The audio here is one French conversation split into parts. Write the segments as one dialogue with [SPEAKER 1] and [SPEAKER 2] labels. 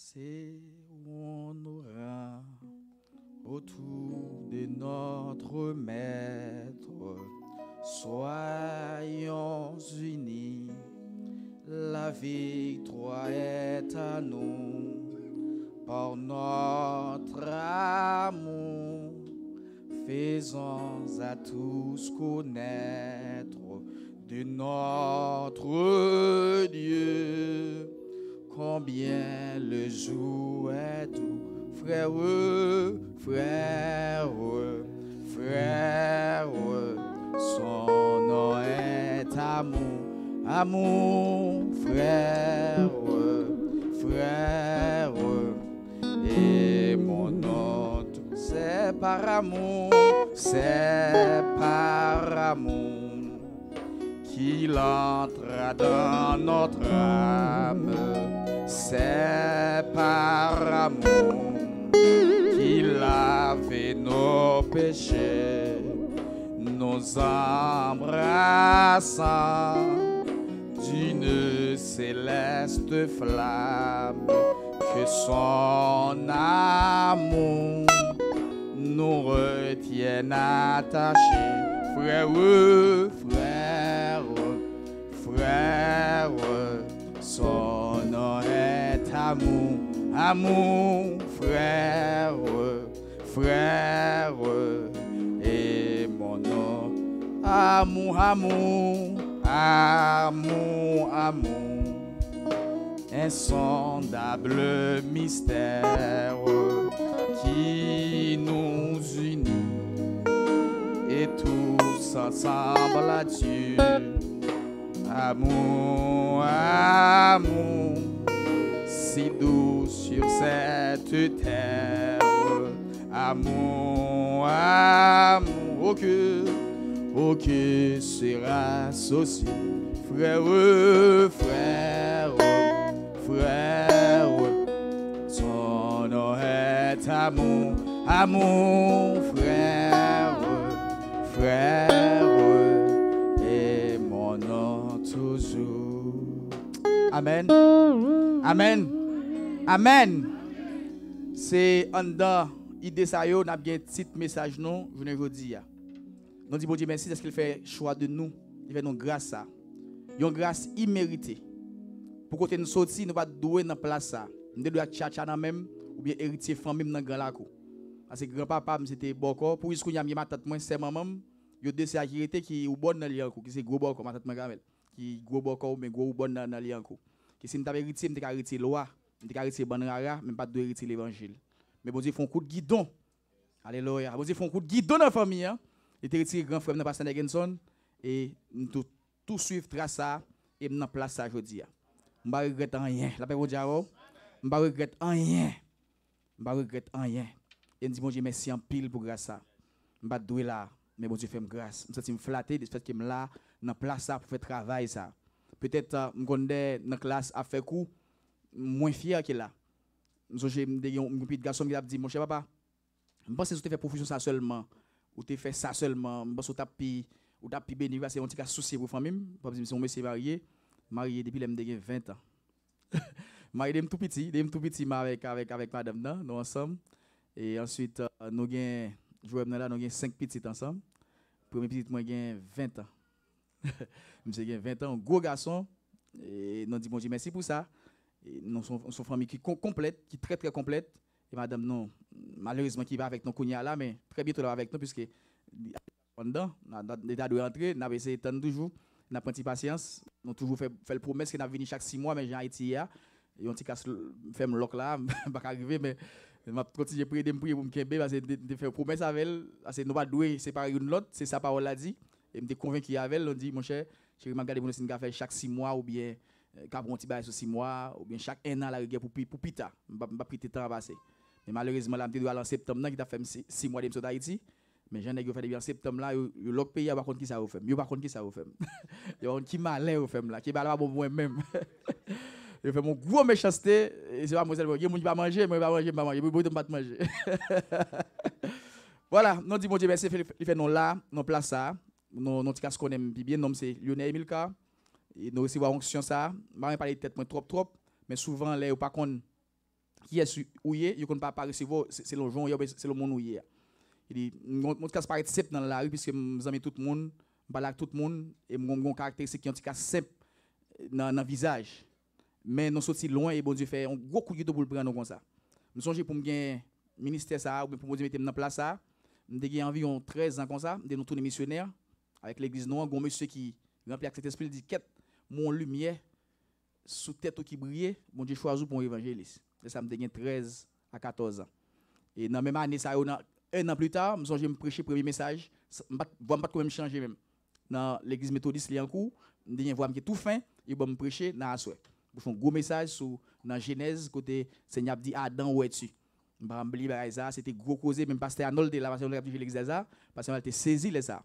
[SPEAKER 1] C'est où on aura autour de notre Maître. Soyons unis, la victoire est à nous. Par notre amour, faisons à tous connaître de notre Dieu. Combien le jour est doux, frère, frère, frère, son nom est amour, amour, frère, frère, et mon nom, c'est par amour, qu'il entre dans notre âme. C'est par amour qu'il a fait nos péchés, nous embrassant d'une céleste flamme, que son amour nous retienne attachés. Frère, frère, frère, son nom est amour, amour, frère, frère, et mon nom, amour, amour, amour, amour, insondable mystère qui nous unit et tous ensemble à Dieu. Amour, amour, si doux sur cette terre. Amour, amour, oh que sera ceci. Frère, frère, frère, son nom est amour, amour, frère, frère, et mon nom toujours. Amen. Amen. Amen. C'est en dedans idée ça yo, n'a bien petit message non, je ne vous dis. Nous disons bon Dieu merci parce qu'il fait choix de nous, il fait nous grâce ça. Une grâce imméritée. Pour côté nous sortir, nous pas doué dans place ça. Nous devons tchatcha dans même ou bien héritier famille dans grand lac. Parce que grand-papa c'était boko pour iskou y ma tante moi c'est maman, yo décès à qui était qui ou bonne dans lianko, qui c'est gros boko ma tante Gamel, qui gros boko mais gros bonne dans lianko. Qui si m't'a héritier, m't'a héritier loi, m't'a héritier bonne rara, même pas de héritier l'évangile. Mais bon Dieu font coup de guidon. Alléluia. Bon Dieu font coup de guidon dans la famille hein. Et te retire grand frère dans pasteur Negenson et tout suivre trace ça et dans place ça jodi a. M'pa regrette rien. La paix bon Dieu. M'pa regrette rien. M'pa regrette rien. Et dit bon Dieu merci en pile pour grâce ça. M'pa doué là mais bon Dieu fait me grâce. Me senti me flatté de fait que me là dans place ça pour faire travail ça. Peut-être me connais dans classe à faire coup moins fier que là. J'ai un petit garçon qui a dit mon cher papa, je pense que tu fais profession ça seulement ou tu fais ça seulement, je pense que tu as pu béni parce que on t'a souci pour famille, parce que son monsieur marié depuis l'ai 20 ans. Marié tout petit avec madame là, nous ensemble et ensuite nous gain jouer là nous gain 5 petits ensemble. Premier petit moi gain 20 ans. Monsieur gain 20 ans, gros garçon et nous dit bon Dieu merci pour ça. Nous sommes une famille qui complète, qui est très très complète. Et madame, non, malheureusement, qui va avec nous là, mais très bientôt avec nous, puisque pendant, l'état de rentrer, nous avons essayé de toujours, nous avons pris patience, nous avons toujours fait la promesse que nous venons chaque 6 mois, mais j'ai Haïti hier, et on dit qu'à faire le lock là, pas arriver, mais je vais continuer à prier pour me faire, parce que de faire promesse avec elle, parce que nous ne pouvons pas séparer une l'autre, c'est sa parole l'a dit, et je suis convaincu avec elle, on dit, mon cher, je vais regarder mon faire chaque 6 mois, ou bien, quand on sur 6 mois ou bien chaque 1 an la rigueur pour pita pas pris temps à passer mais malheureusement là me aller en septembre qui t'a fait 6 mois de sur Haïti mais j'en ai fait depuis en septembre là yo l'autre pays par contre qui ça fait yo par contre qui ça fait yo qui malin au fait là qui pas bon moi même je fais mon gros méchanceté et c'est pas moi seul yo moun pas manger moi pas manger moi pas manger voilà nous dit bon Dieu merci il fait non là non place ça non petit casse qu'on aime bien nom c'est Lionel Emilka. Et nous recevons onction ça, pas parler tête trop mais souvent les ou pas qu'on qui est ouillé, il ne pas recevoir, c'est le jour, c'est le monde ouillé. Il dit, mon cas paraît simple dans la rue, puisque nous amis tout le monde, je parle avec tout le monde, et mon caractéristique qui est un petit cas simple dans le visage. Mais nous sommes loin et bon Dieu fait un gros coup de pour le prendre comme ça. Je songe pour me gagner ministère ça, ou pour me mettre en place ça. Je environ 13 ans comme ça, de nous tourner missionnaire avec l'église noire, un monsieur qui remplit avec cet esprit, il dit quête mon lumière sous tête qui brille, mon Dieu choisi pour évangéliste. Et ça me donne 13 à 14 ans. Et dans la même année, ça, un an plus tard, je me prêcher le premier message. Je ne vais pas quand même changer même. Dans l'église méthodiste, il y a un coup, je me vois tout fin, et je me prêcher dans la soirée. Je fais un gros message sur dans Genèse, côté Seigneur dit Adam, où es-tu? Je me rappelle, c'était gros causé, même pasteur Arnold, la pasteur de l'église d'Eza, parce qu'il a été saisi les ça.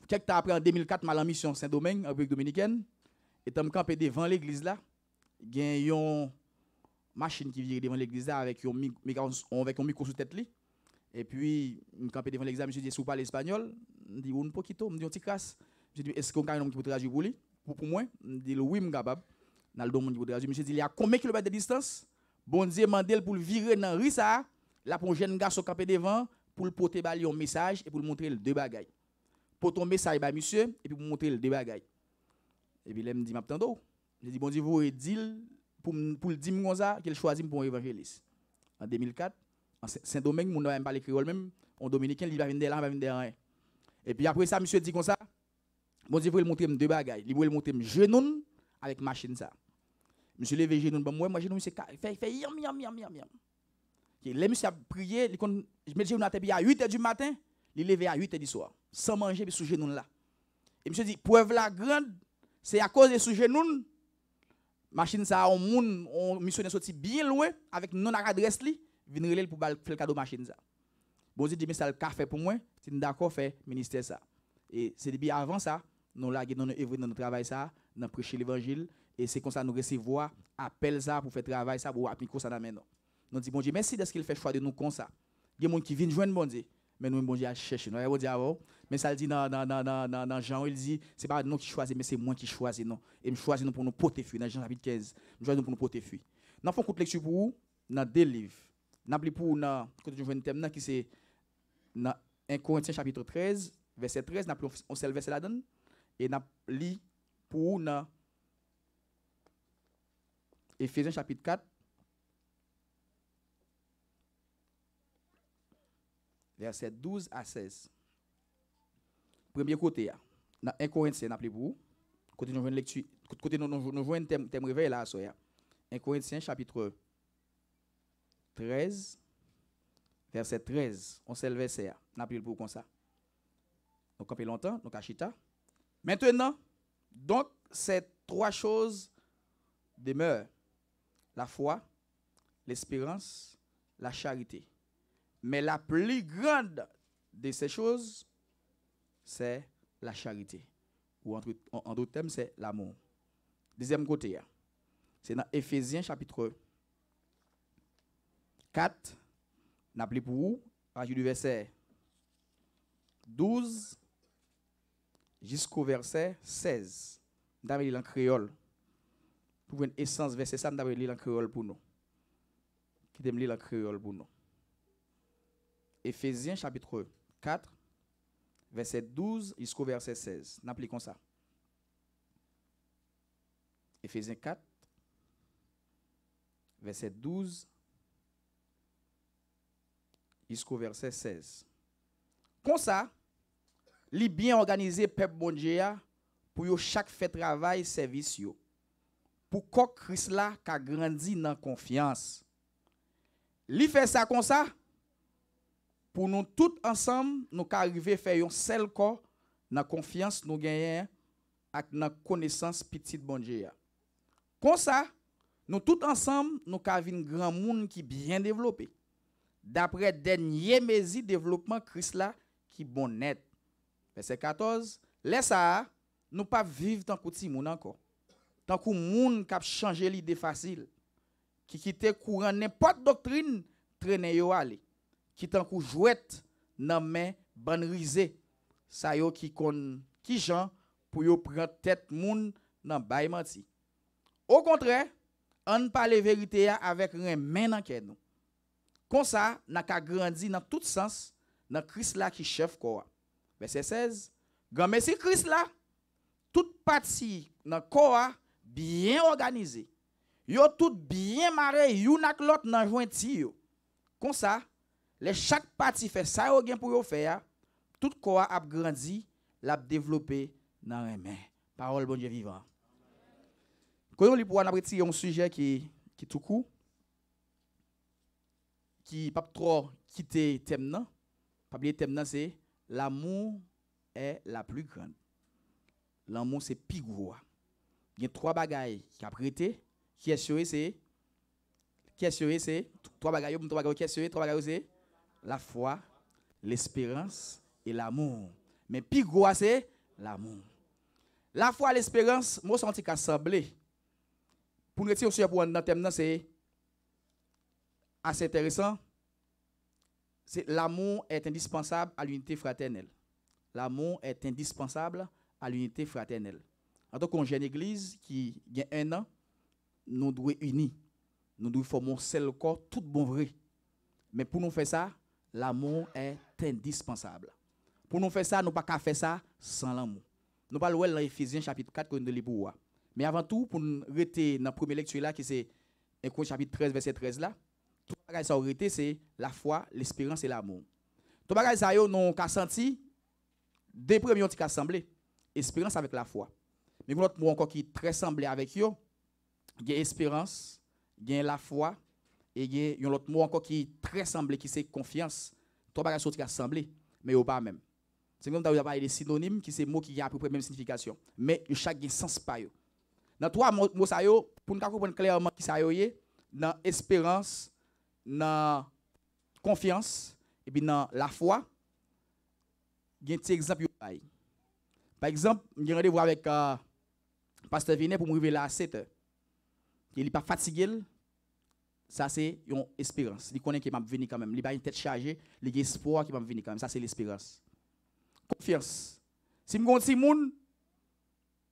[SPEAKER 1] Quelques temps après, en 2004, je suis en mission Saint-Domingue, en République dominicaine, et je suis campé devant l'église là. Il y a une machine qui vient devant l'église là avec un micro sous tête. Et puis, je suis campé devant l'église là, je me suis dit, si vous parlez espagnol, je dis, un poquito, je me dis, on t'y casse. Je dis, est-ce qu'on a un homme qui peut traduire pour lui? Pour moi, je dis, oui, je suis capable. Dans le domaine qui peut traduire. Je me suis dit, il y a combien de kilomètres de distance? Bon Dieu m'a dit pour le virer dans le ça, là pour un jeune garçon campé devant, pour le porter un message et pour le montrer le deux bagailles. Pour ton message, bah, monsieur, et puis pour montrer le deux bagailles. Et puis, il me dit, m'attendons. Je dis, bon Dieu, vous dit pour le dire comme ça, qu'il choisit pour un évangéliste. En 2004, en Saint-Domingue, mon n'a pas parlé créole même, en dominicain, il va venir là, il va venir rien. Et puis après ça, monsieur dit comme ça, bon Dieu, vous le montrer deux bagailles. Il veut le montrer genou avec machine ça. Monsieur levé genou, moi genou, c'est fait yam. Les monsieur a prié, je mets genou à tête à 8h du matin, il levé à 8h du soir, sans manger sous genou là. Et monsieur dit, preuve la grande, c'est à cause de sous genou, machine ça, on missionnaire sorti bien loin, avec non adresse li, venir relève pour faire le cadeau machine ça. Bon Dieu dit, mais ça le café pour moi, c'est d'accord fait ministère ça. Et c'est depuis avant ça, nous là, nous œuvrons dans notre travail ça, nous prêcher l'évangile, et c'est comme ça nous recevons appel ça pour faire travail ça, pour appliquer ça dans maintenant. Nous disons, bon Dieu, merci de ce qu'il fait choix de nous comme ça. Il y a des gens qui viennent joindre bon Dieu, mais nous, bon Dieu, à chercher. Nous, bon Dieu, avant, mais ça le dit dans Jean, il dit, c'est pas nous qui choisissons, mais c'est moi qui choisis, non. Et je choisis nous pour nous porter fruit, dans Jean chapitre 15. Je choisis nous pour nous porter fruit. Nous faisons une lecture pour vous, dans deux livres. Nous avons pour nous, quand je vois un thème qui c'est dans 1 Corinthiens chapitre 13, verset 13, on s'est le verset là-dedans, et nous lit pour nous Éphésiens chapitre 4, verset 12 à 16. Premier côté, dans 1 Corinthiens, nous pour vous, côté nous voyons lecture, côté nous voyons un thème réveil là, 1 Corinthiens chapitre 13, verset 13, on s'est le verset, nous appelons pour comme ça. Donc, on fait longtemps, donc achita. Maintenant, donc, ces trois choses demeurent: la foi, l'espérance, la charité. Mais la plus grande de ces choses, c'est la charité. Ou en d'autres termes, c'est l'amour. Deuxième côté, c'est dans Éphésiens chapitre 4, on a appelé pour vous, à partir du verset 12 jusqu'au verset 16. On a lire en créole. Pour une essence verset ça, on a lire en créole pour nous. Qui t'aime lire en créole pour nous. Éphésiens chapitre 4, verset 12 jusqu'au verset 16. On applique comme ça. Éphésiens 4, verset 12 jusqu'au verset 16. Comme ça, li bien organisé peuple bon Dieu pour yo chaque fait travail service yo. Pour que Christ là qu'a grandi dans confiance. Li fait ça comme ça pour nous tous ensemble nous arriver faire un seul corps dans confiance nous gagner avec dans connaissance petite bon Dieu. Comme ça, nous tous ensemble nous avons un grand monde qui bien développé. D'après dernier mesure développement Christ là qui bon net. Verset 14, laisse ça nous pas vivre tant que petit monde encore. Tant que monde qui a changé l'idée facile, qui quitte courant n'importe doctrine traîner yo aller, qui tant que jouette nan main banrisé, ça yo qui gens pour yo prendre tête monde nan bay menti. Au contraire, on parle vérité avec un main dans cœur nous. Comme ça, n'a qu'à grandir dans tout sens dans Christ là qui chef corps. Verset 16. Grand merci Christ là, toute partie dans corps bien organisée. Yo tout bien marré, yon ak l'autre nan jointi yo. Comme ça, chaque partie fait ça yo gen pour yo faire, tout corps a grandi, l'a développé dans un main. Parole bon Dieu vivant. Quand on li pour retirer un sujet qui tout court, qui pas trop quitter thème nan, pas oublier thème nan c'est l'amour est la plus grande. L'amour c'est plus gros. Il y a trois bagailles qui a prêté, qui est sûr c'est trois bagailles qui est sûr, trois bagailles c'est la foi, l'espérance et l'amour. Mais plus gros c'est l'amour. La foi, l'espérance, moi senti qu'assemblée. Pour retirer aussi pour un thème c'est assez intéressant. C'est l'amour est indispensable à l'unité fraternelle. L'amour est indispensable à l'unité fraternelle. En tant qu'on jeune église qui a 1 an, nous devons unis. Nous devons former un seul corps, tout bon vrai. Mais pour nous faire ça, l'amour est indispensable. Pour nous faire ça, nous ne pouvons pas faire ça sans l'amour. Nous parlons dans Éphésiens chapitre 4 que nous lisons. Mais avant tout, pour nous rester dans la première lecture là, qui c'est chapitre 13, verset 13 là, tout ce qui a été, c'est la foi, l'espérance et l'amour. Tout ce qui a été, nous avons senti, des premiers qui ont semblé, espérance avec la foi. Mais l'autre mot encore qui est très semblé avec eux, il y a espérance, il y a la foi, et il y a l'autre mot encore qui est très semblé, qui c'est confiance. Tout ce qui a semblé, mais il n'y a pas même. C'est comme vous avez des synonymes qui sont mots qui ont à peu près la même signification. Mais chaque a sens pas. Dans trois mots, pour nous comprendre clairement qui ça y est, dans espérance, dans confiance, et puis dans la foi, il y a un petit exemple. Par exemple, j'ai rendez-vous avec Pasteur Vinet pour me révéler à 7 heures. Il n'est pas fatigué. Ça, c'est une espérance. Il connaît qu'il va venir quand même. Il n'a pas une tête chargée. Il a espoir qu'il va venir quand même. Ça, c'est l'espérance. Confiance. Si je suis un monde,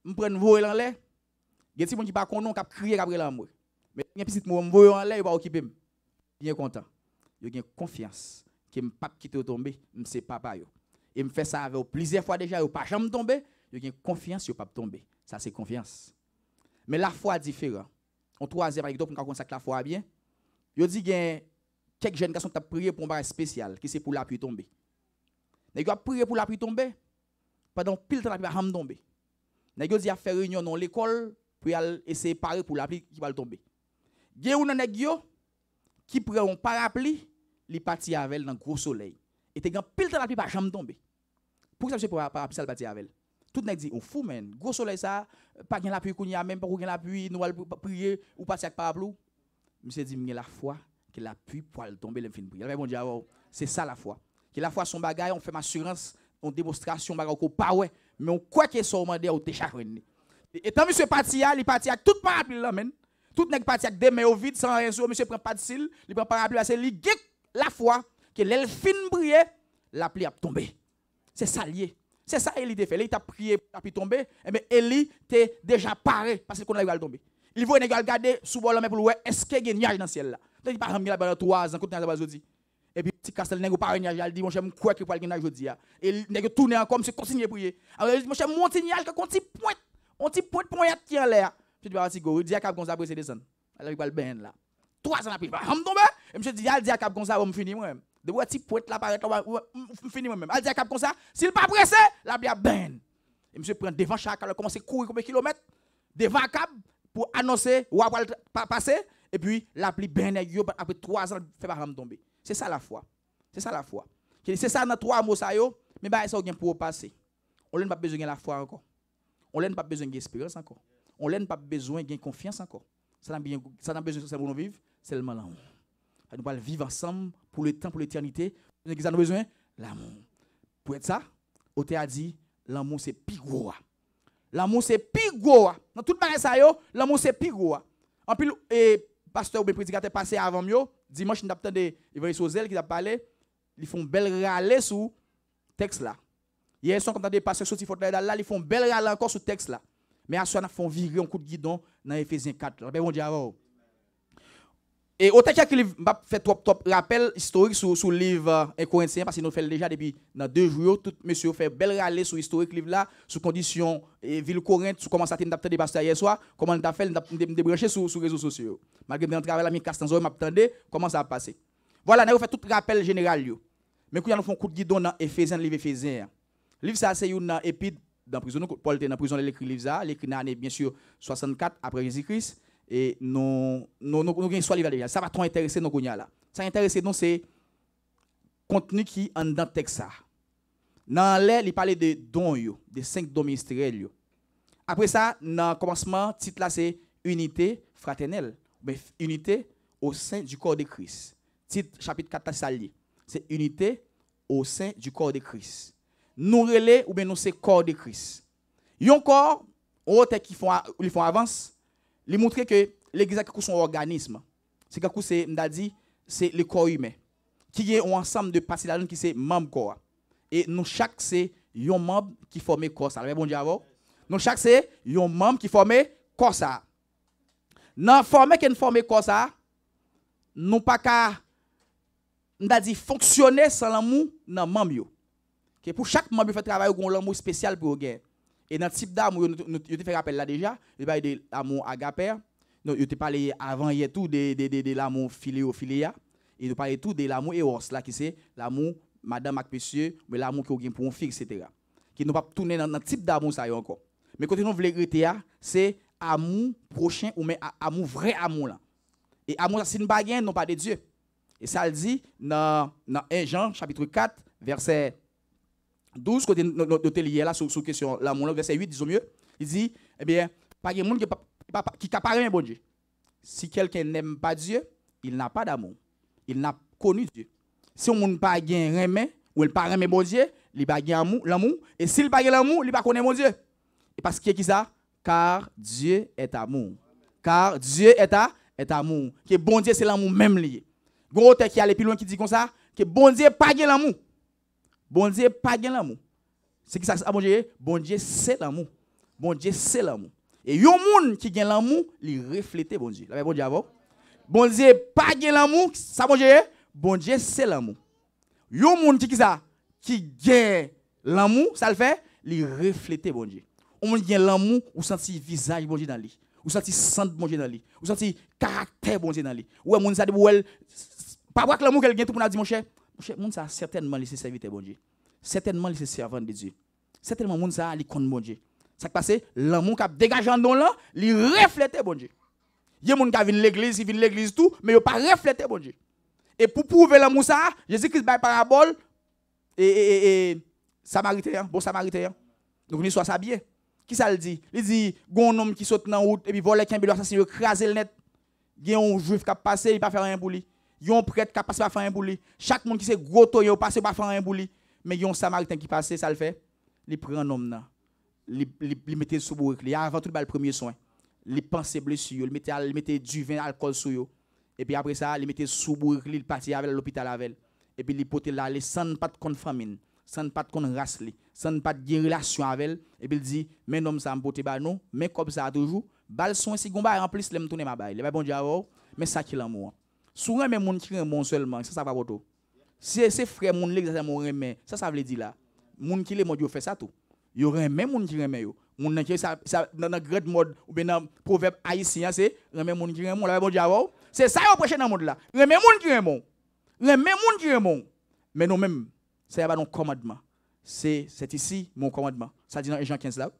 [SPEAKER 1] je prends un voile en l'air, il y a des gens qui ne sont pas contents, qui crient après l'amour. Mais il y a des gens qui voile en l'air, ils ne sont pas occupés. Il est content. Il a confiance. Que je ne pas quitter tomber, je ne sais pas. Et je fais ça avec plusieurs fois déjà, je ne pas jamais tomber. Il a confiance, je ne pas tomber. Ça, c'est confiance. Mais la foi est différente. En troisième exemple, pour qu'on consacre la foi bien, il dit qu'il y a quelques jeunes qui ont prié pour un bagage spécial, qui c'est pour la pluie tomber. Ils ont prié pour la pluie tomber, pendant pile de temps, la pluie va tomber. Ils ont dit à faire réunion dans l'école pour essayer de parer pour la pluie qui va tomber. Il y a un nègre qui prend un parapluie, il partit avec elle dans le gros soleil. Et il y a pile de la pluie va jamais tomber. Pour ça, je pour parapluie, ça partir avec elle. Tout le monde dit, on fout, man. Gros soleil, ça, pas de la pluie, qu'on y a même pas de la pluie, nous allons prier ou passer avec parapluie. Monsieur dit, il la foi que la pluie pour tomber, le fin de prier. Bon Dieu, c'est ça la foi. Que la foi, son bagage, on fait ma assurance, on démonstration, bagage, on pas ouais, mais on croit que ça, on m'a dit, on t'échagrine. Et tant monsieur parti, il parti avec tout parapluie là, man. Tout n'est parti avec des mains au vide, sans rien sur, monsieur prend pas de cils, il prend parapluie, c'est lui, la foi, que l'elfine brille, la pluie a tombé. C'est ça lié. C'est ça Élie a fait. Élie a prié pour la pluie tomber. Et bien Élie était déjà paré parce qu'on a eu tomber. Il voit regarder sous le mais pour voir est-ce qu'il y a un nuage dans le ciel là. Il par exemple, il y a 3 ans, quand il y a aujourd'hui. Et puis petit castel n'est pas un nuage, il dit mon cher, quoi que pour le nuage aujourd'hui. Et il tourne encore comme c'est continuer à prier. Alors mon cher, mon nuage quand on petit point qui en l'air. Puis tu vas dire il dit à cap comme ça après c'est descendre. Alors il va le ben là. 3 ans après, il va tomber. Et monsieur dit il dit à cap comme ça on finir moi. De voir petit point là paraît fini moi même. Il dit à cap comme ça, s'il pas pressé, la bien ben. Et monsieur prend devant chaque alors commence à courir combien de kilomètres devant cap pour annoncer ou après passer et puis la pluie ben après 3 ans fait pas tomber. C'est ça la foi. C'est ça la foi. C'est ça dans 3 mots ça yo, mais bah ça vient pour passer. On n'a pas besoin de la foi encore. On n'a pas besoin d'espérance encore. On n'a pas besoin de confiance encore. Ça n'a besoin de nous vivre seulement l'amour. Nous allons vivre ensemble pour le temps, pour l'éternité. Nous avons besoin l'amour. Pour être ça, Oté a dit l'amour c'est plus gros. L'amour c'est plus gros. Dans tout le monde, l'amour c'est plus gros. En plus, pasteur ou prédicateur passé avant moi, dimanche, nous avons entendu Yves Sozel qui a parlé. Ils font belle râler sur texte là. Hier, ils sont comme des pasteurs sortis faute là, ils font belle râler encore sur texte là. Mais à ce moment, ils font virer un coup de guidon dans Éphésiens 4. Bon Dieu, Et autant qu'il y a fait top rappel historique sur le livre 1 Corinthiens, parce que nous faisons déjà depuis dans 2 jours, tout monsieur fait bel râler sur l'historique livre là, sur condition ville Corinthe, sur comment ça t'attendait des pasteurs hier soir, comment on a fait me débrancher sur les réseaux sociaux. Malgré que je travaille à mi Castanzo, m'attendais comment ça a passé. Voilà, nous fait tout rappel général yo. Mais quand nous font coup de guidon dans Éphésiens, livre Éphésiens. Livre ça c'est une épître dans prison, Paul était dans prison, il écrit livre ça, il écrit dans l'année bien sûr 64 après Jésus-Christ. Et nous avons soit livre déjà. Ça va trop intéresser nous là. Ça intéresse nous c'est contenu qui en dans texte ça. Dans l'air, il parlait de dons yo, de 5 dons ministériels yo. Après ça, dans le commencement, titre là c'est unité fraternelle, mais unité au sein du corps de Christ. Titre chapitre 4 ça lié. C'est unité au sein du corps de Christ. Nous relais ou bien nous c'est corps de Christ. Yon corps autre qui font avance. Il montre que l'église a son organisme. C'est que c'est le corps humain. Qui est un ensemble de parties là qui c'est membre corps. Et nous chaque c'est un membre qui forme le corps ça. Bon Dieu avant. Nous chaque c'est un membre qui forme le corps ça. Dans former qu'une forme corps ça, nous pas qu'à fonctionner sans l'amour dans membre yo. Que pour chaque membre fait travail on l'amour spécial pour gagner. Et dans le type d'amour, je te fais rappel là déjà, il parle de l'amour agapé. Je te parlé avant hier tout de l'amour philéo-philéa. Et je parle tout de l'amour éros là qui c'est l'amour madame avec monsieur, mais l'amour qui pour un fille, etc. Qui nous pas tourner dans le type d'amour ça encore. Mais quand nous voulons rester c'est amour prochain ou mais amour vrai amour là. Et amour c'est une bagarre non pas de Dieu. Et ça le dit dans 1 Jean chapitre 4 verset 12, côté de lié là sur question l'amour, verset 8, disons mieux, il dit, eh bien, pas de monde qui capable bon Dieu. Si quelqu'un n'aime pas Dieu, il n'a pas d'amour. Il n'a connu Dieu. Si on n'a pas de ou il n'a pas de bon Dieu, il n'a pas l'amour. Et s'il n'a pas l'amour, il n'a pas connaître mon Dieu. Et parce que qui ça? Car Dieu est amour. Car Dieu est amour. Que bon Dieu, c'est l'amour même lié. Gros qui allait plus loin qui dit comme ça, que bon Dieu pas de l'amour. Bon Dieu pas de l'amour. C'est qui ça bon Dieu? Bon Dieu c'est l'amour. Bon Dieu c'est l'amour. Et yon moun qui gagne l'amour, il reflète bon Dieu. Bon Dieu avant. Bon Dieu pas de l'amour, ça bon Dieu? Bon Dieu c'est l'amour. Yon moun qui ça qui gagne l'amour, ça le fait, il reflète bon Dieu. On moun gagne l'amour, ou senti visage bon Dieu dans lui. Ou senti sang bon Dieu dans lui. Ou senti caractère bon Dieu dans lui. Ou moun ça dit pas voir que l'amour qu'elle gagne tout pour dire mon cher. Moun ça certainement laisser serviteur bon Dieu. Certainement laisser servant de Dieu. Certainement moun ça li connaît bon Dieu. Ça qui passe l'amour qui dégage en don là, li reflète bon Dieu. Y a moun qui vient l'église, il vient l'église tout, mais il pas refléter bon Dieu. Et pour prouver l'amour ça, Jésus-Christ par parabole et Samaritain, bon Samaritain. Donc une histoire ça bien. Qui ça le dit? Il dit gon homme qui saute dans route et puis vole qu'un bélo assassin écraser le net. Il y a un juif qui a passé, il pas faire rien pour lui. Il y a un prêtre qui a passé pas faire rien pour lui. Chaque monde qui c'est gros toy passé pas faire rien pour lui. Mais il y a un Samaritain qui passe, ça le fait. Il prend un homme là. Il mettait sous bourrique, il avant tout le premier soin. Il pensait blessure, il mettait du vin alcool sur yo. Et puis après ça, il mettait sous bourrique, il partit avec l'hôpital avec. Et puis il portait là, sans pas de contre famine, sans pas de contre race, sans pas de relation avec elle. Et puis il dit, mais homme ça me porter ba non, mais comme ça toujours, bal son si gomba en plus, l'aime tourner ma baille. Le bon Dieu mais ça qui l'amour. Souvent même monde qui aime seulement, ça va pas tout. Si c'est frère monde l'église mon remet, ça veut dire là. Monde qui les mon Dieu fait ça tout. Il y aurait même monde qui remet yo. Monde qui ça dans le grand mode ou bien dans proverbe haïtien c'est remet monde qui remet, le bon Dieu c'est ça au prochain dans monde là. Remet monde qui remet. Remet monde qui remet. Mais nous même c'est pas nos commandement. C'est ici mon commandement. Ça dit dans Jean 15 là.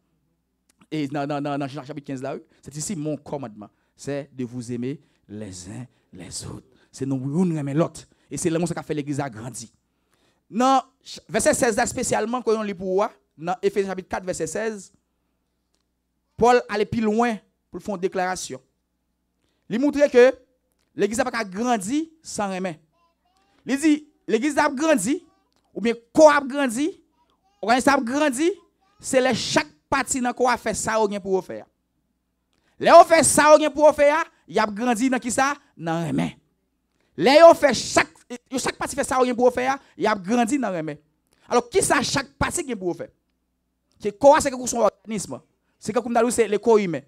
[SPEAKER 1] Et dans Jean chapitre 15 là, c'est ici mon commandement. C'est de vous aimer les uns les autres. C'est nous aimer l'autre. Et c'est l'amour qui a fait l'église a grandi. Dans verset 16 là spécialement quand on lit pour moi, dans Éphésiens chapitre 4 verset 16, Paul allait plus loin pour faire une déclaration. Il montre que l'église n'a pas grandi sans aimer. Il dit l'église a grandi ou bien quoi a grandi, organisation a grandi, c'est chaque partie dans quoi fait ça ou bien pour faire. Les on fait ça ou bien pour faire, il a grandi dans qui ça dans aimer. Les on fait chaque partie fait ça ou bien pour faire, il a grandi dans aimer. Alors qui ça chaque partie qui pour faire? Que quoi c'est que son organisme. C'est comme dans c'est le corps humain.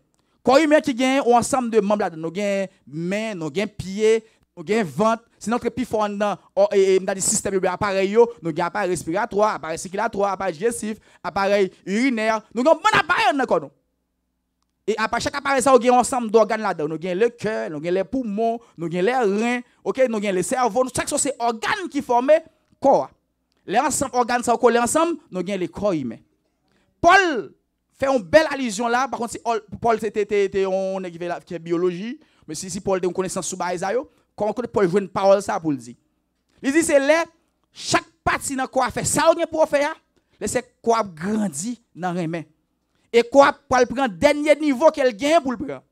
[SPEAKER 1] Corps humain qui gagne un ensemble de membres là, nous gagne main, nous gagne pied, nous avons ventre, si notre plus fort dans le système appareil, nous avons appareil respiratoire, appareil circulatoire, appareil digestif, appareil urinaire, nous avons un bon appareil dans le. Et après chaque appareil, ça, nous avons un ensemble d'organes là-dedans. Nous avons le cœur, nous avons les poumons, nous avons les reins, okay? Nous avons le cerveau. Chaque chose, c'est organes qui forment le corps. Les organes sont collés ensemble, nous avons le corps humain. Paul fait une belle allusion là. Par contre, si Paul c'était on est biologie, mais si Paul a une connaissance sur Isaïe, quand Paul joue une parole ça pour le dire. Il dit c'est là chaque partie dans quoi fait ça on pour faire, c'est quoi grandit dans les mains. Et quoi Paul prend dernier niveau qu'elle gagne pour le prendre.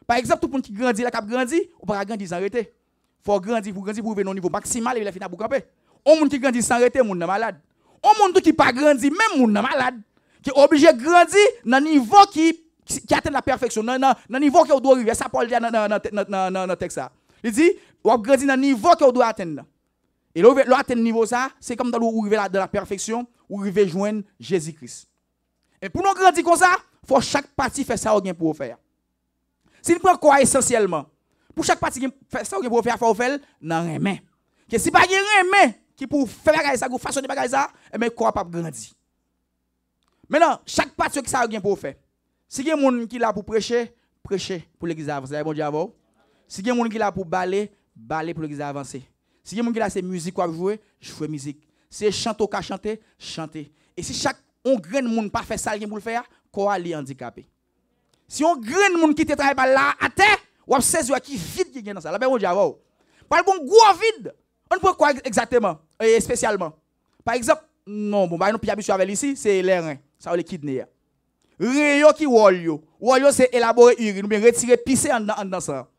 [SPEAKER 1] Par exemple, tout le monde qui grandit là qui grandit, on pas grandir sans arrêter. Faut grandir pour arriver au niveau maximal et il finit pour camper. On monde qui grandit sans arrêter, moun malade. On monde qui pas grandi même moun malade. Qui est obligé de grandir dans le niveau qui atteint la perfection, dans le niveau qui doit arriver. Ça, Paul dit dans le texte. Il dit, on grandir dans le niveau qui doit atteindre. Et là, atteindre le niveau, c'est comme dans la perfection, où arriver joindre Jésus-Christ. Et pour nous grandir comme ça, il faut chaque partie faire ça pour faire. Si nous prenons quoi essentiellement, pour chaque partie qui fait ça pour faire, il faut faire dans les mains. Que si pas une main qui pour faire ça, pour façonner ça, et bien quoi pas grandir. Maintenant, chaque partie qui ça a pour faire. Si il y a des gens qui là pour prêcher, prêcher pour l'église avancer. Bon Dieu avant. Si il y a des gens qui là pour baler, baler pour l'église avancer. Si il y a des gens qui là c'est musique pour jouer, jouer musique. Si chanter ou chanter, chanter. Et si chaque on grand monde pas fait ça pour le faire, quoi li handicapé. Si on grand monde qui te travaille par là à terre, ou saisir qui vide qui gagne dans ça. Là ben bon Dieu avant. Par bon gros vide. On prend quoi exactement et spécialement. Par exemple, non bon bah non puis habitué avec ici, c'est les reins. Ça va les kidnapper. Rien qui wol yo. Wol yo c'est élaborer urine, ou bien retirer pisser en dans ça.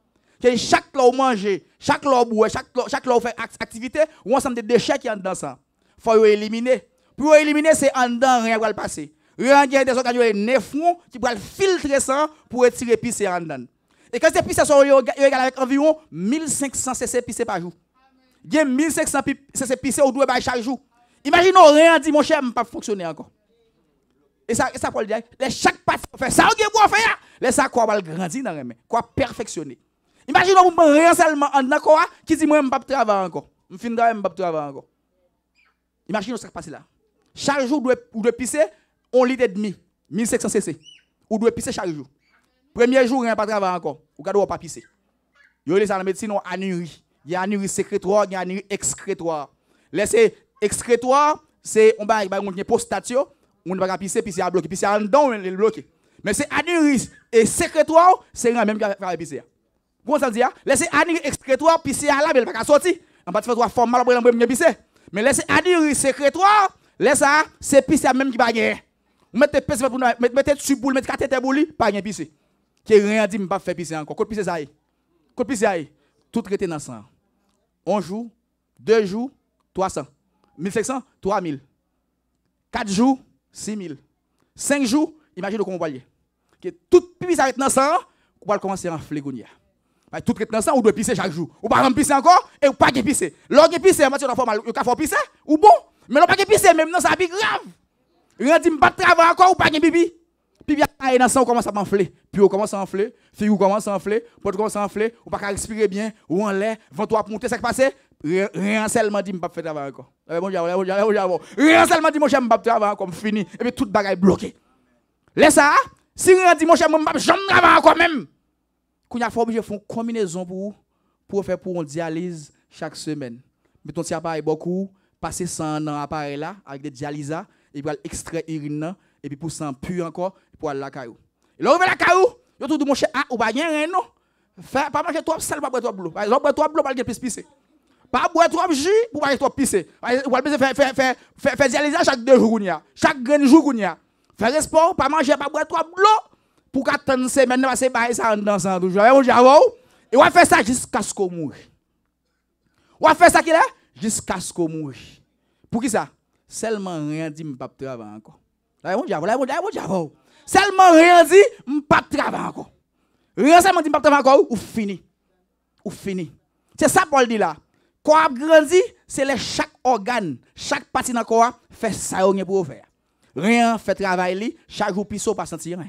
[SPEAKER 1] Que chaque là manger, chaque là boire, chaque là faire activité, ou ensemble de déchets qui en dans ça. Faut éliminer. Pour éliminer c'est en dedans rien va le passer. Rien qui a des organes néphron qui va filtrer ça pour retirer pisser en dedans. Et quand ces pisser sont égal avec environ 1500 cc pisser par jour. Il y a 1500 cc pisser au doit chaque jour. Imaginez rien dit mon cher pas fonctionner encore. Et ça Paul dit, chaque partie fait ça, on doit faire, laisse ça quoi va grandir dans les mains, quoi perfectionner. Imaginez vous rien seulement en d'accord qui dit moi je ne vais pas travailler encore. Je finis de pas travailler encore. Imaginez ce qui passe là. Chaque jour vous doit pisser 1 litre et demi, 1500 cc. Vous doit pisser chaque jour. Premier jour rien pas travailler encore. Vous ne pas pisser. Yo les dans la médecine on anurie. Il y a anurie sécrétoire, il y a anurie excrétoire. Laissez excrétoire, c'est on va une postatio. On ne va pas pisser, puis c'est à bloquer. Puis c'est en dedans, on est bloqué. Mais c'est anuris et sécrétoire, c'est le même qui va pisser. Vous comprenez ça? Laissez anuris excrétoire, puis c'est à la belle, pas qu'à sortir. On va faire trois formes mal pour l'embrouiller pisser. Mais laissez anuris sécrétoire, laissez ça, c'est pisser même qui va gagner. Vous mettez pisser pour mettez dessus pour mettre cathéter pour lui, pas gagner pisser. Qui rien dit, pas faire pisser encore. Côté pisser ça y. Côté pisser ça y. Tout traité dans sang. 1 jour, 2 jours, 300. 1500, 3000. 4 jours, 6 000. 5 jours, imaginez comment on va aller. Tout pipi s'arrête dans ça, on va commencer à enfler. Tout traite dans ça, on doit pisser chaque jour. On va pas pisser encore et on pas pisser. Lorsque pisser, on va mal, on va pisser ou bon, mais on pas pisser même non ça plus grave. Rien dit pas travailler encore ou pas pipi. Pipi a dans ça on commence à enfler. Puis on commence à enfler, fille commence à enfler, porte commence à enfler, on pas respirer bien, ou en l'air, ventre à monter, ça qui passe. Rien seulement dit pas faire travail encore. Rien seulement dit mon cher pas travailler encore fini et puis toute bagaille bloquée. Laisse ça, si rien dit mon cher pas jamais travailler encore même. Qu'on a faut obligé faire une combinaison pour faire pour une dialyse chaque semaine. Mettons si appareil beaucoup, passer sang dans appareil là avec des dialysats et puis extraire urine et puis pour sang pur encore pour aller la caillou. Et là on va la caillou, yo tout mon cher ah ou pas rien non. Faire pas manger trop sel pas boire trop de l'eau. Par exemple boire trop de l'eau pas plus pisser. Pas boire trop de jus pour pas trop pisser. On va faire dialyse chaque 2 jours chaque grand jour faire sport pas manger pas boire trop de l'eau pour qu'attendre semaine passer bailler ça dans ça toujours. Et on va faire ça jusqu'à ce qu'on meure. On va faire ça qui là jusqu'à ce qu'on meure. Pour qui ça? Seulement rien dit me pas travailler encore. Là on dit seulement rien dit me pas travailler encore. Rien seulement dit me pas travailler encore ou fini. Ou fini. C'est ça Paul dit là. Quoi grandi, c'est chaque organe, chaque partie dans le corps fait ça pour faire. Rien fait travail li, chaque jour pisso pas sentir rien.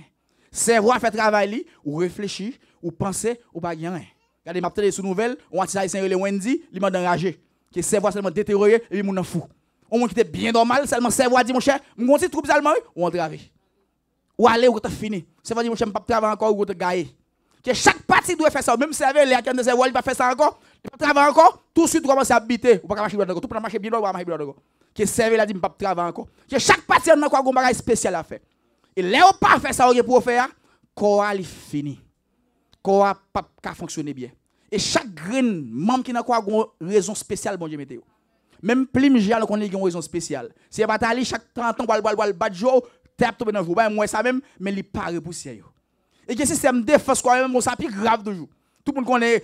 [SPEAKER 1] Cerveau fait travail li, ou réfléchir, ou penser, ou pas rien. Regardez, m'a télé sous nouvelle, on a ça c'est le Wendy, il m'a enragé. Que cerveau seulement détérioré et mon fou. On qui était bien normal, seulement cerveau a dit mon cher, mon petit troupe allemand ou entravé. Ou aller ou t'as fini. Ça veut dire mon cher pas travailler encore ou t'as gagné. Que chaque partie doit faire ça, même cerveau les acteurs de cerveau il va faire ça encore, il va travailler encore, tout de suite commencer à habiter, ou pas marcher bien tout pour marcher bien ou pas marcher bien encore. Que cerveau là dit pas travailler encore. Que chaque partie a quoi un bagage spécial à faire. Et là on pas faire ça pour faire, quoi il fini. Quoi pas fonctionner bien. Et chaque graine membre qui n'a quoi une raison spéciale bon Dieu mettez. Même plim jal qu'on a une raison spéciale. C'est pas aller chaque 30 ans bal badjo tape tomber dans vous. Ben moi ça même mais il pas repoussière. Et que système défense quoi même ça plus grave toujours. Tout le monde connaît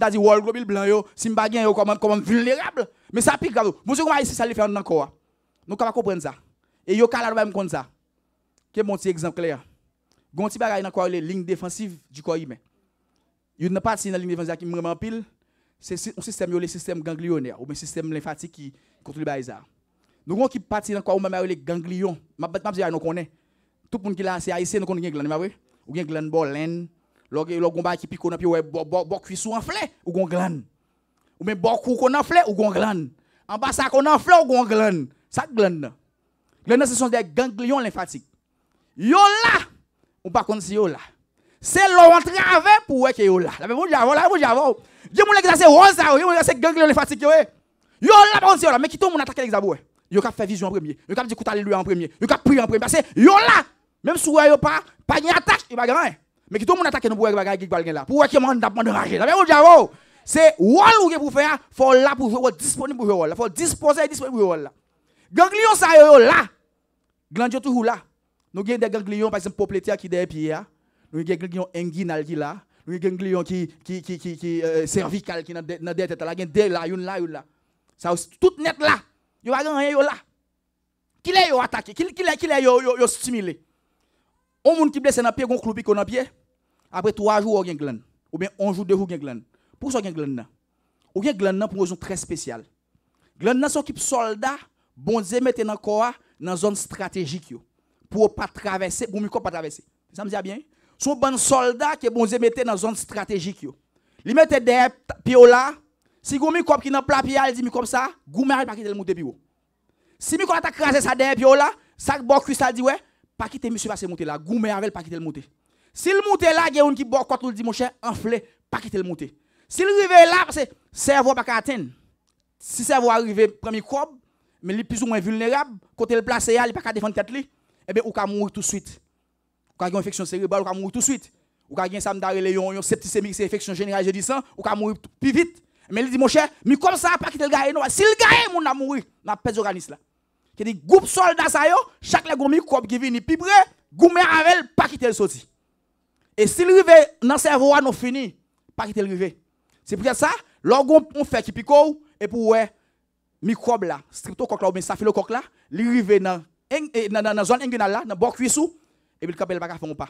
[SPEAKER 1] on dit wall global blanc yo, si m'pa gen yo comme vulnérable, mais ça plus grave. Monsieur comment ici ça le faire encore. Nous capable comprendre ça. Et yo kala même comme ça. Que mon petit exemple clair. Gon ti bagay dans quoi les lignes défensives du corps humain. Il n'a pas de ligne défensive qui me vraiment pile. C'est un système, le système ganglionnaire, ou bien système lymphatique qui contrôle les ça. Nous avons qui partie dans quoi ou même les ganglions. Je nous connaît. Tout le monde qui là, c'est haïtien, nous connaît glande, vrai? Ou bien glande bolène, logon ba qui pique on a puis ouais bo cuissou en flé ou gon glande. Ou bien bo cou qu'on en flé ou gon glande. En bas ça qu'on en flé ou gon glande. Ça glande. Glande ce sont des ganglions lymphatiques. Yo là, ou pas connait si yo là. C'est l'on travers pour que yo là. La même j'avons. Yo moun que c'est rose ça, yo c'est ganglion lymphatique yo. Yo là pas là, mais qui tout moun attaquer les abou. Yo cap faire vision en premier. Yo cap dire écoute alléluia en premier. Yo cap prier en premier parce que yo là, même si yo pas ni attaque, il va gagner. Mais qui tout moun attaquer nous pour bagay qui va gagner là. Pour que moun d'apprendre enrager. La même j'avons. C'est wall ou pour faire, faut là pour jouer disponible pour jouer là. Faut disposer disponible pour jouer là. Ganglion ça yo là. Ganglion toujours là. Nous avons des ganglions par exemple popliteaires qui derrière pied. Nous avons des ganglions inguinales qui là. Nous avons des ganglions qui cervical qui dans derrière tête là, des là, une là. Ça tout net là. Yo va rien yo là. Qui l'a yo attaqué, qui l'a yo stimulé. On monde qui blessé dans pied gon clou pico dans pied. Après 3 jours on gagne glande ou bien 1 jour 2 jours gagne glande. Pour ça gagne glande là. Ou gagne glande pour une raison très spéciale. Glande là sont qui soldats bon Dieu mettre dans corps dans zone stratégique yo. Pour pas traverser, pour micro pas traverser. Ça me dit bien? Son bon soldat qui bon Dieu mettait dans zone stratégique yo. Li mettait des pieds là. Si gon micro qui dans plat pied il dit comme ça, goumère pas quitter le monter pied. Si micro attaque craser ça des pieds là, ça bon cuisse ça dit ouais, pas quitter monsieur passer monter là, goumère avec pas quitter le monter. S'il monte là, il y a un qui bon quand on dit mon cher enflé, pas quitter le monter. S'il arrive là parce que cerveau pas atteindre. Si cerveau arrive premier corps, mais il est plus ou moins vulnérable, côté le placé il pas défendre tête li. Eh bien, ou ka mourir tout de suite. Ou ka une infection cérébrale, ou ka mourir tout de suite. Ou ka gen sam d'arrêt yon septicémie, c'est infection générale je dis ça, ou ka mourir plus vite. Mais il dit mon cher, mais comme ça pas quitter le gars non, si le gars mon a mourir, n'a pas d'organisme là. Qui dit groupe soldat ça yo, chaque le gomi corps qui vient pibré, goumé avec pas quitter le sorti. Et s'il rive dans cerveau non fini, pas quitter le rive. C'est pour ça, lorsqu'on fait qui pico et pour ouais microbe là, streptocoque là ou bien staphylocoque là, il rive dans la zone inguinale là, dans le cuissou, et puis le capel pas faire pas.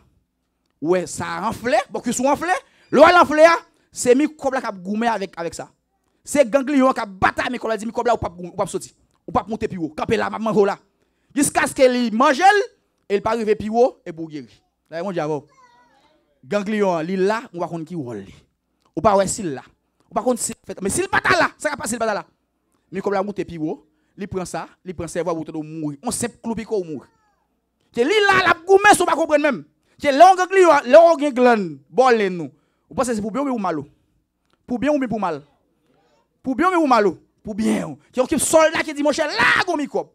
[SPEAKER 1] Ouais, ça enflé, bon cuissou enflé, l'eau enflé, c'est microbe là qui a goumé avec ça. C'est ganglion qui a battu microbe là, dit microbe là ou pas sortir, ou pas monter plus haut, camper là, manger là. Jusqu'à ce qu'il mange, et il pas arriver plus haut et pour guérir. Là, mon diable. Ganglion, li là, on va connaître qui rôle. Ou pas ouais s'il là. Ou pas connaître mais s'il pas là, ça va pas s'il pas là. Microbe là monter plus haut. Il prend ça, il prend cerveau pour te mourir. On sait cloupi ko mourir. Que li là la goumé so pas comprendre même. Que là on ganglion, là on gen glande, bolé nous. Vous pensez c'est pour bien ou pour mal? Pour bien ou pour mal? Pour bien ou pour mal? Pour bien. Qui occupe soldat qui dit mon cher là go microbe.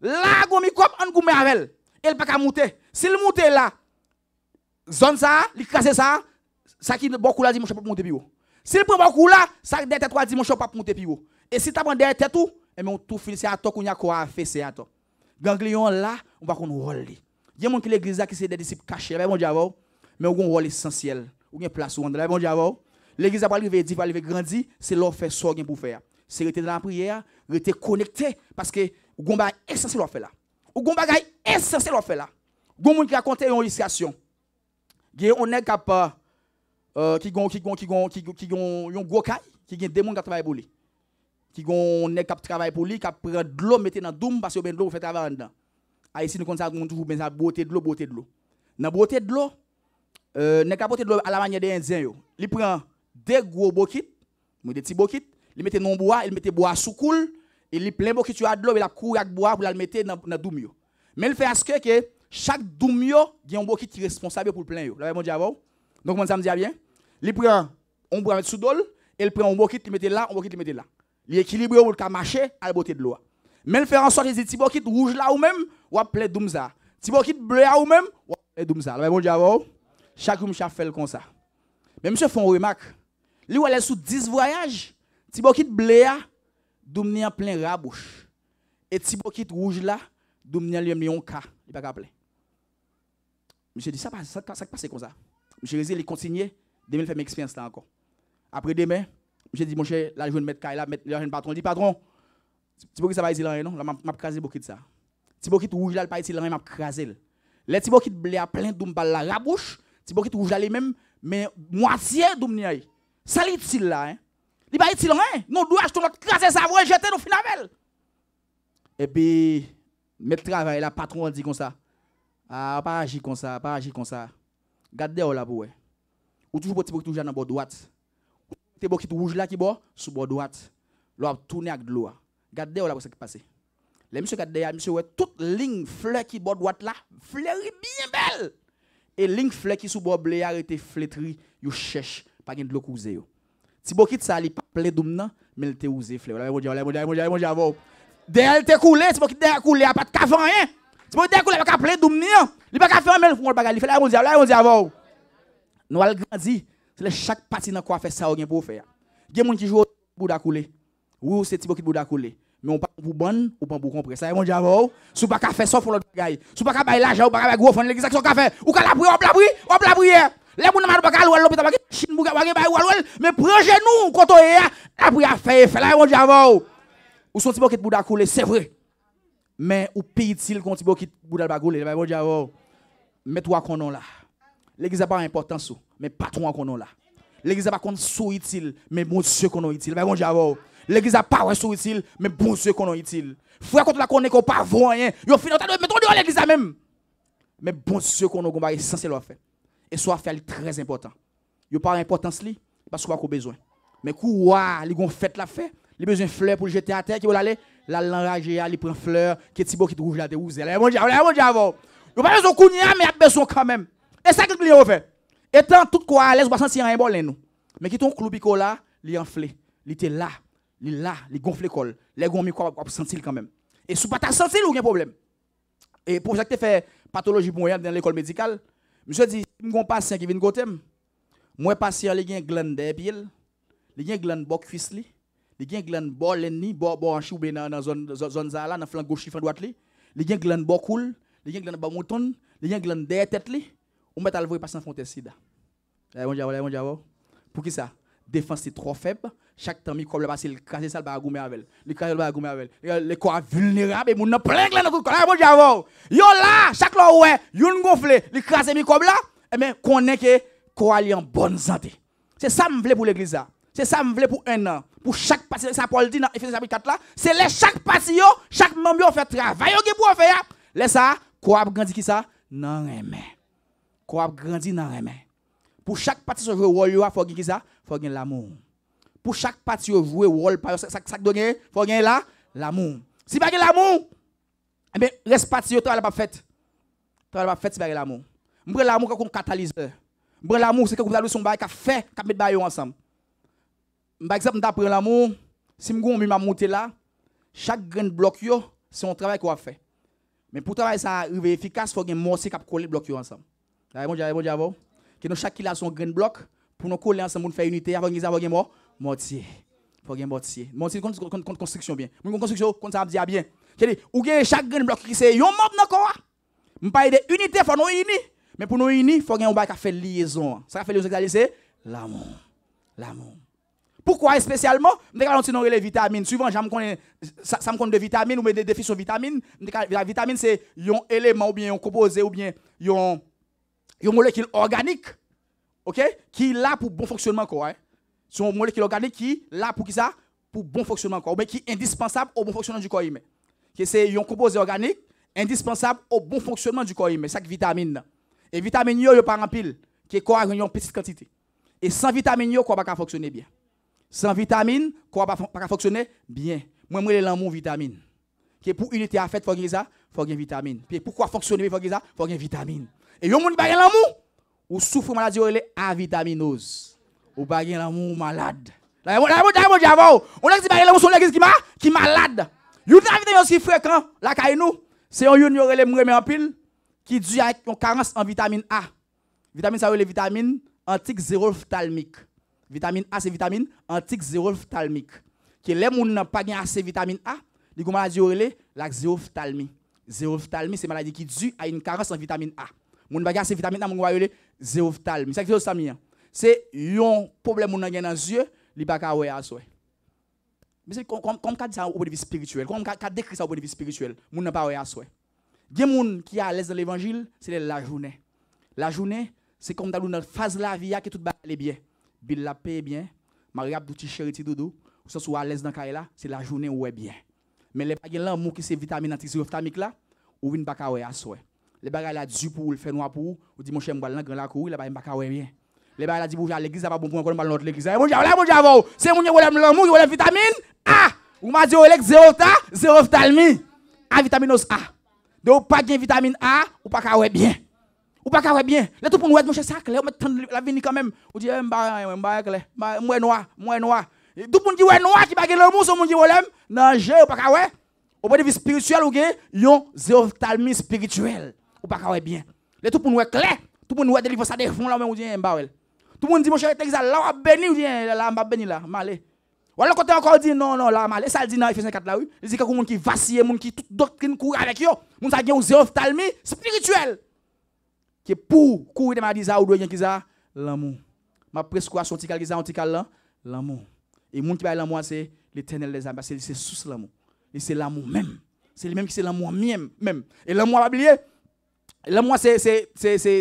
[SPEAKER 1] Là go microbe on goumé avec elle pas ka monter. S'il monte là zone ça, il casse ça, ça qui beaucoup là dit mon cher pas monter plus haut. S'il prend beaucoup là, ça derrière tête dit mon cher pas monter plus haut. Et si tu prend derrière tête tout, et mais on tout finit c'est à toi qu'on y a quoi faire c'est à toi. Ganglion là, on va qu'on rôle. Il y a monde qui l'église là qui c'est des disciples cachés, bon diable, mais on a un rôle essentiel. Ou bien place où on là bon diable. L'église va arriver dit va arriver grandir, c'est leur faire ça pour faire. C'est rester dans la prière, rester connecté parce que on va essentiel leur faire là. Ou gon bagay essentiel leur faire là. Gon monde qui raconte une illustration. On est capable qui gon un gros caille, qui gen des monde qui travaille pour lui. Qui gon est capable travailler pour lui, qui prend de l'eau mettre dans doum parce que ben de l'eau fait travail dedans. Ici nous comme ça on toujours ben ça beauté de l'eau. Dans beauté de l'eau n'est capable de l'eau à la manière des indiens yo. Il prend deux gros bokit, des petits bokit, il mettait non bois, il mettait bois sous coule, et il plein bokit tu as de l'eau, il a couru avec bois pour le mettre dans doumio. Mais il fait à ce que chaque doumio, il y a un bokit qui est responsable pour le plein yo. Là mon diable. Donc mon ça me dit bien. Il prend on bois mettre sous dol, et il prend un bokit, il mettait là, un bokit il mettait là. Il équilibre pour le marcher à la beauté de l'eau. Mais il fait en sorte que les petits bokit rouge là ou même ou plein doumza. Petit bokit bleu là ou même ou plein doumza. Là mon diable. Chaque room fait comme ça. Mais monsieur font remarque. Lui ou aller sous 10 voyages, ti bokit bleu a doumni en plein rabouche. Et ti bokit rouge là, doumni en lui un cas, il pas capable. Monsieur dit ça passe comme ça. Monsieur Résil il continue, demain fait mes expériences là encore. Après demain, monsieur dit mon cher, là je vais mettre caille là, mettre le patron dit patron. Ti bokit ça va ici là non, là m'a craser bokit ça. Ti bokit rouge là, il pas ici là, m'a craser. Les ti bokit bleu a plein doum par la rabouche, ti bokit rouge là les même mais moitié doumni ay. Ça l'utile là hein. Il pas utile rien. Nous doit acheter notre craser ça pour jeter nous finalement. Et puis mettre travail la patron dit comme ça. Ah pas agir comme ça, pas agir comme ça. Gardez là pour ou toujours petit bokit toujours dans bord droite. Petit bokit rouge là qui bord sous bord droite. Là tourner avec de l'eau. Gardez là pour ce qui passe. Les monsieur gardez monsieur ouais toute ligne fleur qui bord droite là, fleurie bien belle. Et ligne fleur qui sous bord blé arrêté flétri, yo cherche pas de l'eau cousé yo. Si bokit ça li pas plein d'oum nan, mais il te ousé fleur. Là mon dieu. Derrière te coulé, si bokit derrière coulé a pas de café rien. Si bokit derrière coulé pas plein d'oum ni, il pas café mais font bagay, il fait là mon dieu avant. Nous al grandi, c'est chaque partie dans quoi faire ça ou gen pour faire. Gen moun qui joue bouda coulé. Oui, c'est ti bokit bouda coulé. Mais on pas pour bonne ou pas pour comprendre ça mon dieu avant. Sou pas café sauf l'autre bagay. Sou pas ka bay l'argent ou pas ka gros fond l'église action café. Ou ka la prière. Les gens ne pas aller à l'hôpital, mais prends nous quand on est après à faire là mon diable. Ou son petit bokit bouda couler, c'est vrai. Mais ou pire-t-il quand petit bokit bouda pas couler, mon diable. Mets-toi qu'on là. L'église n'a pas d'importance, mais patron qu'on là. L'église n'a pas qu'on sous utile, mais bon Dieu qu'on est utile, mon diable. L'église n'a pas sous utile, mais bon Dieu qu'on est utile. Frère quand la connaît qu'on pas rien, yo fin mettons dans l'église même. Mais bon Dieu qu'on est essentiel à faire. Et soit faire très important. Il pas importance li parce qu'on a besoin. Mais quoi, li gon fait la fait, li besoin fleur pour jeter à terre qui va aller, la l'enrager, li prend fleur, qui ti bokit rouge là de rouge. Là mon diable. Il pas besoin kounya mais il a besoin quand même. Et ça que le fait. Étant tout quoi à l'aise, on va sentir un bon nous. Mais qui ton cloubico là, li enflé, li était là, li gonflé col. Les gon mi quoi sentir quand même. Et sous pas ta sentir ou un problème. Et pour ça que tu fait pathologie pour dans l'école médicale. Monsieur dit, mon patient qui vient côté, moi patient il y a un glande derrière, il y a un glande bok cuisse li, il y a un glande bol ni bol hanche ou bien dans zone là dans flanc gauche flanc droite li, il y a un glande bok cool, il y a un glande bas mouton, il y a un glande derrière tête li, on met à le voir patient fonte sida. Mon diable. Pour qui ça? Défense c'est trop faible, chaque temps microbe passer le casser ça ba goumer avec. Le casser ba goumer avec. Les corps vulnérables et mon plein glande tout corps. Mon diable. Yo là, chaque là ouais, yon gonflé, le casser microbe là, et ben connaît que corps ali en bonne santé. C'est ça me veut pour l'église là. C'est ça me veut pour un an. Pour chaque partie ça Paul dit dans Ephésiens chapitre 4 là, c'est les chaque partie yo, chaque membre yo fait travail yo pour faire. Laisse ça, corps grandi qui ça? Non rien. Corps grandi non rien. Pour chaque partie jouer rôle yo faut gagner ça, faut gagner l'amour. Pour chaque partie jouer rôle ça donner, faut gagner là l'amour. Si pas gagner l'amour, eh ben reste partie yo travail pas fait. Travail pas fait si pas l'amour. M'prend l'amour comme catalyseur. M'prend l'amour c'est que vous allez son bail qu'a fait qu'a mettre bail ensemble. Par exemple m'apprend l'amour, si m'gon mi m'a monter là, chaque grain bloc yo, c'est un travail qu'on a fait. Mais pour travailler ça arriver efficace, faut gagner morceau qu'a coller bloc yo ensemble. Bon diable. Que nous chaque qui a son grain bloc pour nous coller ensemble pour faire unité avant qu'ils avoir mortier. Faut gagner mortier. Mortier construction bien. Mon construction comme ça me dit bien. C'est-à-dire ou gagne chaque grain bloc qui c'est un membre dans corps. M'pas de unité faut nous unir. Mais pour nous unir, faut gagner un bail qui fait liaison. Ça fait liaison c'est l'amour. L'amour. Pourquoi spécialement? Nous allons les vitamines. Souvent j'aime connaître ça me connaît de vitamines ou des déficiences de vitamines. La vitamine c'est un élément ou bien un composé ou bien une molécule organique, ok, qui est là pour bon fonctionnement corps. C'est une molécule organique qui est là pour qui ça? Pour bon fonctionnement corps, mais qui est indispensable au bon fonctionnement du corps humain. C'est un composé organique indispensable au bon fonctionnement du corps humain. C'est ça que vitamine. Et vitamine yo pas en pile, qui est corps a une petite quantité. Et sans vitamine, quoi pas fonctionner bien. Sans vitamine, quoi pas fonctionner bien. Moi, je l'amour vitamine. Qui pour unité à fait, faut gagner ça, faut gagner vitamine. Puis pourquoi fonctionner, faut gagner ça, faut gagner vitamine. Et yon moun bagay l'amour, ou souffre maladie avitaminose. Ou bagay l'amour malade. On a dit bagay l'amour son l'église qui malade. Yon vitamine aussi fréquent la kay nous, c'est un yon yoré les en pile qui dû avec une carence en vitamine A. Vitamine ça les vitamines anti-xérophthalmique. Vitamine A c'est vitamine anti-xérophthalmique. Qui les moun n'a pas assez vitamine A, li gon maladie yoré la xérophthalmie. Xérophthalmie c'est maladie qui dû à une carence en vitamine A. Moun bagay assez vitamine A moun yoré xérophthalmie. Ça xérophthalmie c'est un problème moun nan gen dans yeux, li pa ka wè a souhait. Mais c'est comme quand ça au point de vue spirituel, comme quand décrit ça au point de vue spirituel, moun n'a pas wè a souhait. Gen moun qui à l'aise dans l'évangile, c'est la journée. La journée, c'est comme dans notre phase la vie qui tout ba aller bien. Bil la paix bien, Maria petit chéri ti doudou, ou ça soit à l'aise dans kay là, c'est la journée où est bien. Mais les bagay l'amour qui c'est vitamine anti-xérophthalmique là, ou vinn pa ka wè a souhait. Les bagay la du pour le faire noir pour ou dit mon cher m'bal nan grand la cour, les bagay pa ka wè bien. Les bagay la dit bouger à l'église, pas bon pour encore l'autre l'église. Mon Dieu, c'est mon Dieu l'amour, il vitamine A. Ou m'a dit xérophthalmie. A vitaminose A. Donc pas de vitamine A ou pas ka bien. Ou pas ka bien. Là tout pour nous mon cher ça clair, on la venir quand même. On dit m'ba clair, moi noir. Tout pour dit ouais noir qui bagay l'amour son mon Dieu problème. Non, j'ai ou pas ka ouais. Au point de vue spirituel ou gen, yon xérophthalmie spirituelle. Ou pas ka bien. Là tout pour nous clair, tout pour nous délivrer ça des fonds là même on dit m'ba ouais. Tout le monde dit, mon cher, là, béni, ou bien, là, m'a béni, là, malé. Ou alors, quand tu encore dit, non, là, malé, ça le dit dans Ephésiens 4, là, oui. Il dit que les gens qui vacillent, les gens qui toute doctrine court avec eux, les gens qui ont une xérophthalmie spirituelle. Qui est pour courir de maladies, ou de gens l'amour. Ma prescription, l'amour. Et les gens qui ont l'amour, c'est l'éternel des âmes, c'est sous l'amour. Et c'est l'amour même. C'est lui-même qui c'est l'amour même. Et l'amour, pas oublier. L'amour, c'est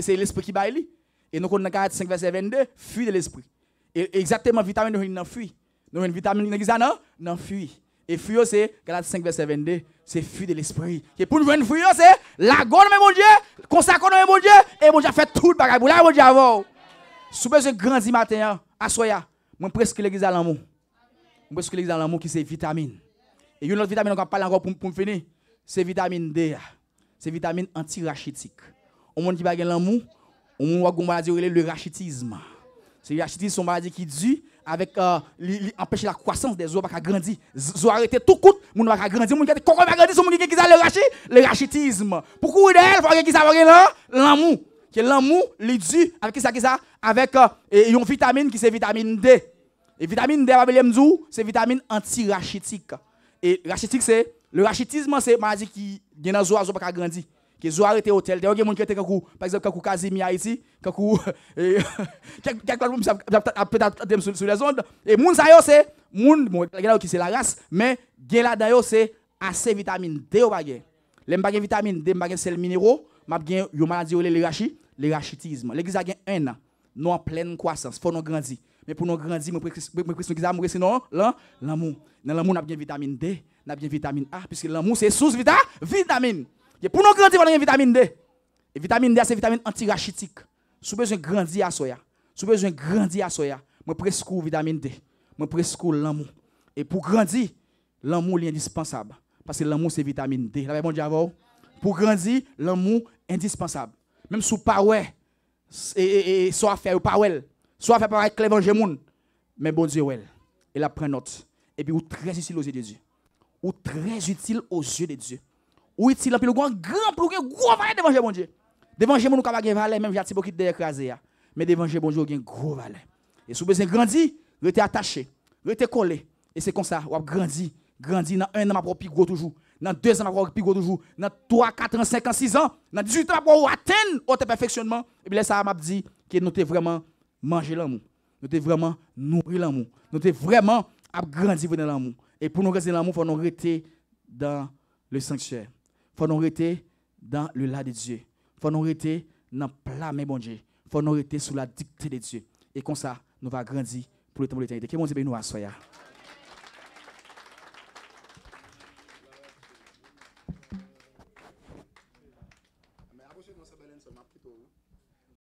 [SPEAKER 1] l'esprit qui baille. Et nous connaissons dans 5 verset 22, fuit de l'esprit. Et exactement, vitamine nous n'en fuit. Nous une vitamine non fuit. Et fuit c'est Galates 5 verset 22, c'est fuit de l'esprit. Et pour nous une fuit c'est la gonne mon Dieu, consacrer mon Dieu et mon Dieu fait tout bagage pour là mon Dieu avant. Si vous besoin grandi matin à soya, moi presque l'église à l'amour. Moi presque l'église à l'amour qui c'est vitamine. Et une autre vitamine qu'on parle encore pour finir, c'est vitamine D. C'est vitamine anti-rachitique. Au monde qui bagage l'amour on va maladie le rachitisme. C'est le rachitisme, c'est une maladie qui due avec empêcher la croissance des os pas grandir. Os arrêter tout coûte, mon va grandir, mon qui comment va grandir, mon qui a le rachitisme. Pourquoi d'elle faut qui ça l'amour. Que l'amour li due avec ça avec une vitamine qui c'est vitamine D. Et vitamine D c'est vitamine anti-rachitique. Et rachitique c'est le rachitisme c'est une maladie qui vient dans os pas grandir. Qui ont arrêté hôtel. Il y a des gens qui ont par exemple, quand Casimir Haïti, quand peut-être sur les ondes. Et moun sa yo c'est moun qui c'est la race, mais gen la d'ailleurs c'est assez vitamine D au bagay. Les bagay vitamine D, bagay sel minéraux, m'a gen yo maladie le rachitisme. L'église a gen un an, nous en pleine croissance, faut nous grandir. Mais pour nous grandir, moi pression qui ça moi sinon l'amour. Dans l'amour n'a bien vitamine D, n'a bien vitamine A puisque l'amour c'est source vitamine. Et pour nous grandir, on a une vitamine D. Et vitamine D, c'est vitamine anti-rachitique. Si vous besoin de grandir à soya, si vous besoin de grandir à soya, moi presque vitamine D. Moi presque l'amour. Et pour grandir, l'amour est indispensable. Parce que l'amour, c'est vitamine D. La bon Dieu, pour grandir, l'amour est indispensable. Même si vous ne ouais, et soit faire ou pas ouais, soit faire par l'évangile, mais bon Dieu, ouais. Et la prend note. Et puis, vous très utile aux yeux de Dieu. Ou très utile aux yeux de Dieu. Ou utile le grand pour gros valeur d'évangile bon Dieu. D'évangile nous capable de valeur même j'ai beaucoup d'écraser mais d'évangile bon Dieu gagne gros valeur. Et si vous besoin grandir, rester attaché, rester collé et c'est comme ça ou grandir dans 1 an m'a plus gros toujours, dans 2 ans m'a plus gros toujours, dans 3 4 ans 5 ans 6 ans, dans 18 ans pour atteindre au perfectionnement et bien ça m'a dit que nous t'es vraiment manger l'amour. Nous t'es vraiment nourrir l'amour. Nous t'es vraiment à grandir dans l'amour. Et pour nous grandir l'amour, faut nous rester dans le sanctuaire. Faut nous rester dans le là de Dieu. Faut nous rester dans le plat mais bon Dieu. Faut nous rester sous la dictée de Dieu. Et comme ça, nous va grandir pour le temps de l'éternité. Que mon Dieu nous assoie.